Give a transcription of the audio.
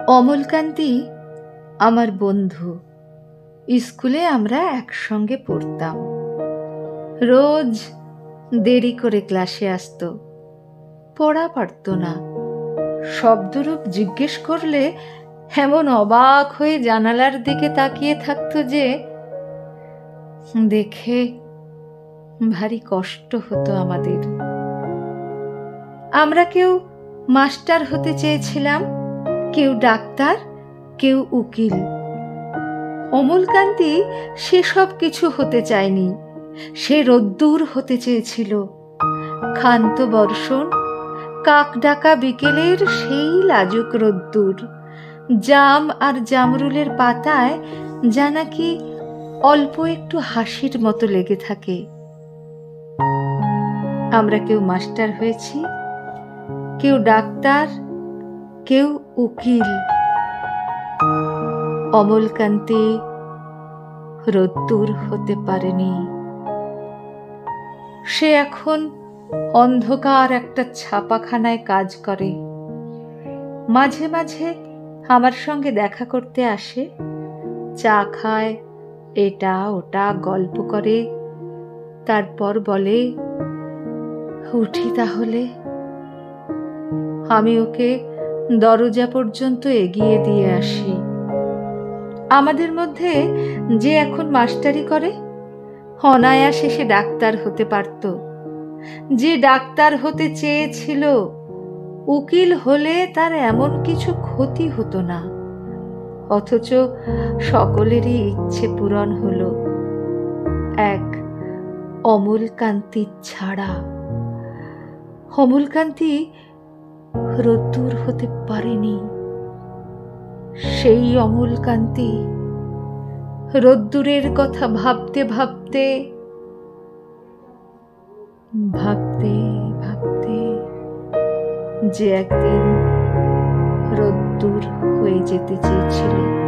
অমলকান্তি আমার বন্ধু। স্কুলে আমরা একসঙ্গে পড়তাম। রোজ দেরি করে ক্লাসে আসতো, পড়া পারত না। শব্দরূপ জিজ্ঞেস করলে এমন অবাক হয়ে জানালার দিকে তাকিয়ে থাকতো যে দেখে ভারী কষ্ট হতো আমাদের। আমরা কেউ মাস্টার হতে চেয়েছিলাম, কেউ ডাক্তার, কেউ উকিল। অমলকান্তি সেসব কিছু হতে চায়নি। সে রোদ্দুর হতে চেয়েছিল। ক্ষান্ত বর্ষণ, কাক ডাকা বিকেলের সেই লাজুক রোদ্দুর, জাম আর জামরুলের পাতায় যা নাকি অল্প একটু হাসির মতো লেগে থাকে। আমরা কেউ মাস্টার হয়েছি, কেউ ডাক্তার, কেউ উকিল। অমলকান্তি রোদ্দুর হতে পারেনি। সে এখন অন্ধকার একটা ছাপাখানায় কাজ করে। মাঝে মাঝে আমার সঙ্গে দেখা করতে আসে, চা খায়, এটা ওটা গল্প করে, তারপর বলে, উঠি তাহলে। আমি ওকে দরজা পর্যন্ত এগিয়ে দিয়ে আসি। আমাদের মধ্যে যে এখন মাস্টারি করে, অনায়াসে সে ডাক্তার হতে পারত। যে ডাক্তার হতে চেয়েছিল, উকিল হলে তার এমন কিছু ক্ষতি হতো না। অথচ সকলেরই ইচ্ছে পূরণ হলো, এক অমলকান্তি ছাড়া। অমলকান্তি রোদ্দুর হতে পারেনি। সেই অমলকান্তি রোদ্দুরের কথা ভাবতে ভাবতে ভাবতে ভাবতে যে একদিন রোদ্দুর হয়ে যেতে চেয়েছিল।